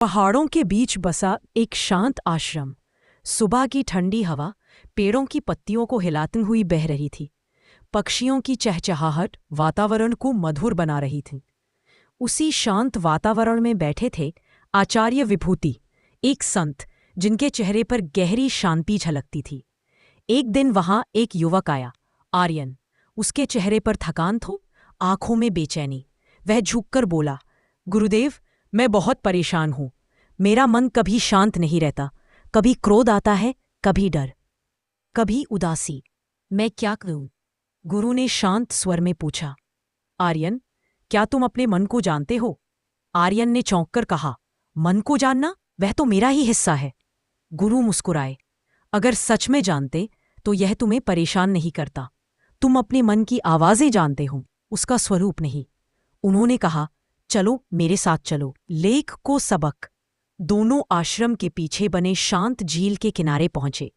पहाड़ों के बीच बसा एक शांत आश्रम। सुबह की ठंडी हवा पेड़ों की पत्तियों को हिलाती हुई बह रही थी। पक्षियों की चहचहाहट वातावरण को मधुर बना रही थी। उसी शांत वातावरण में बैठे थे आचार्य विभूति, एक संत जिनके चेहरे पर गहरी शांति झलकती थी। एक दिन वहां एक युवक आया, आर्यन। उसके चेहरे पर थकान थो, आंखों में बेचैनी। वह झुककर बोला, गुरुदेव, मैं बहुत परेशान हूं। मेरा मन कभी शांत नहीं रहता। कभी क्रोध आता है, कभी डर, कभी उदासी। मैं क्या करूं? गुरु ने शांत स्वर में पूछा। आर्यन, क्या तुम अपने मन को जानते हो? आर्यन ने चौंककर कहा, मन को जानना? वह तो मेरा ही हिस्सा है। गुरु मुस्कुराए। अगर सच में जानते तो यह तुम्हें परेशान नहीं करता। तुम अपने मन की आवाजें जानते हो, उसका स्वरूप नहीं। उन्होंने कहा, चलो मेरे साथ चलो। लेख को सबक। दोनों आश्रम के पीछे बने शांत झील के किनारे पहुंचे।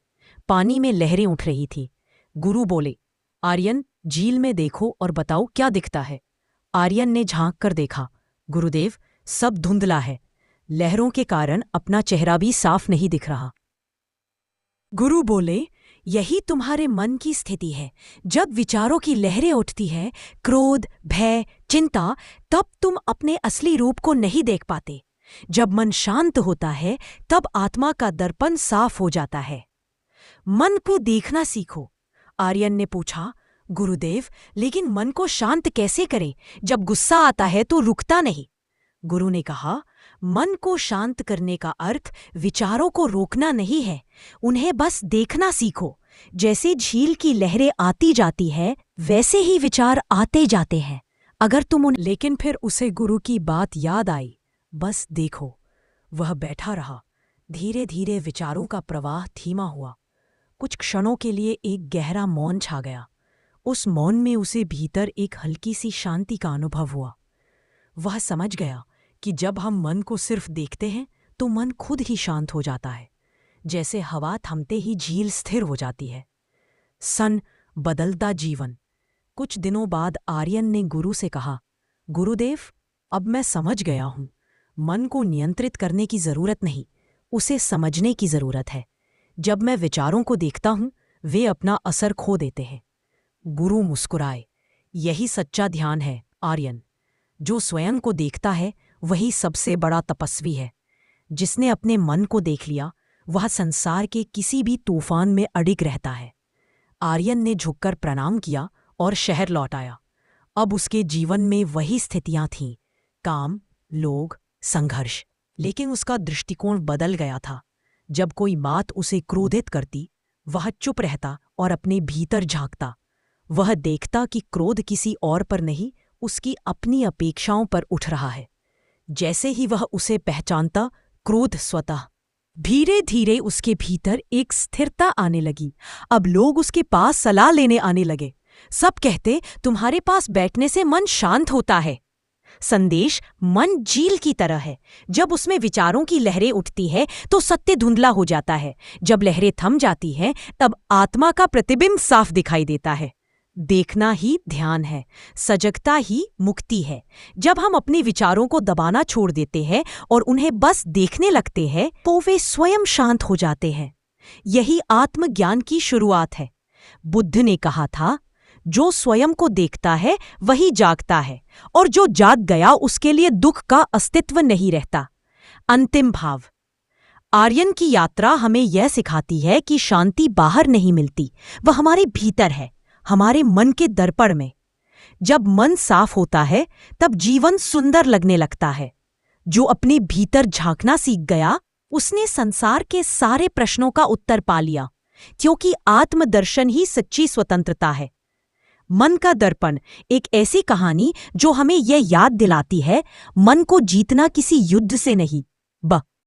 पानी में लहरें उठ रही थी। गुरु बोले, आर्यन, झील में देखो और बताओ क्या दिखता है। आर्यन ने झांक कर देखा। गुरुदेव, सब धुंधला है। लहरों के कारण अपना चेहरा भी साफ नहीं दिख रहा। गुरु बोले, यही तुम्हारे मन की स्थिति है। जब विचारों की लहरें उठती है, क्रोध, भय, चिंता, तब तुम अपने असली रूप को नहीं देख पाते। जब मन शांत होता है, तब आत्मा का दर्पण साफ हो जाता है। मन को देखना सीखो। आर्यन ने पूछा, गुरुदेव, लेकिन मन को शांत कैसे करें? जब गुस्सा आता है तो रुकता नहीं। गुरु ने कहा, मन को शांत करने का अर्थ विचारों को रोकना नहीं है, उन्हें बस देखना सीखो। जैसे झील की लहरें आती जाती है, वैसे ही विचार आते जाते हैं। अगर तुम लेकिन फिर उसे गुरु की बात याद आई। बस देखो। वह बैठा रहा। धीरे धीरे विचारों का प्रवाह धीमा हुआ। कुछ क्षणों के लिए एक गहरा मौन छा गया। उस मौन में उसे भीतर एक हल्की सी शांति का अनुभव हुआ। वह समझ गया कि जब हम मन को सिर्फ देखते हैं तो मन खुद ही शांत हो जाता है। जैसे हवा थमते ही झील स्थिर हो जाती है। बदलता जीवन। कुछ दिनों बाद आर्यन ने गुरु से कहा, गुरुदेव, अब मैं समझ गया हूं। मन को नियंत्रित करने की जरूरत नहीं, उसे समझने की जरूरत है। जब मैं विचारों को देखता हूं, वे अपना असर खो देते हैं। गुरु मुस्कुराए। यही सच्चा ध्यान है, आर्यन। जो स्वयं को देखता है वही सबसे बड़ा तपस्वी है। जिसने अपने मन को देख लिया, वह संसार के किसी भी तूफान में अडिग रहता है। आर्यन ने झुककर प्रणाम किया और शहर लौट आया। अब उसके जीवन में वही स्थितियां थीं, काम, लोग, संघर्ष। लेकिन उसका दृष्टिकोण बदल गया था। जब कोई बात उसे क्रोधित करती, वह चुप रहता और अपने भीतर झांकता। वह देखता कि क्रोध किसी और पर नहीं, उसकी अपनी अपेक्षाओं पर उठ रहा है। जैसे ही वह उसे पहचानता, क्रोध स्वतः। धीरे धीरे उसके भीतर एक स्थिरता आने लगी। अब लोग उसके पास सलाह लेने आने लगे। सब कहते, तुम्हारे पास बैठने से मन शांत होता है। संदेश, मन झील की तरह है। जब उसमें विचारों की लहरें उठती है तो सत्य धुंधला हो जाता है। जब लहरें थम जाती हैं, तब आत्मा का प्रतिबिंब साफ दिखाई देता है। देखना ही ध्यान है, सजगता ही मुक्ति है। जब हम अपने विचारों को दबाना छोड़ देते हैं और उन्हें बस देखने लगते हैं, तो वे स्वयं शांत हो जाते हैं। यही आत्मज्ञान की शुरुआत है। बुद्ध ने कहा था, जो स्वयं को देखता है वही जागता है, और जो जाग गया उसके लिए दुख का अस्तित्व नहीं रहता। अंतिम भाव। आर्यन की यात्रा हमें यह सिखाती है कि शांति बाहर नहीं मिलती, वह हमारे भीतर है, हमारे मन के दर्पण में। जब मन साफ होता है, तब जीवन सुंदर लगने लगता है। जो अपने भीतर झांकना सीख गया, उसने संसार के सारे प्रश्नों का उत्तर पा लिया, क्योंकि आत्मदर्शन ही सच्ची स्वतंत्रता है। मन का दर्पण एक ऐसी कहानी जो हमें यह याद दिलाती है, मन को जीतना किसी युद्ध से नहीं,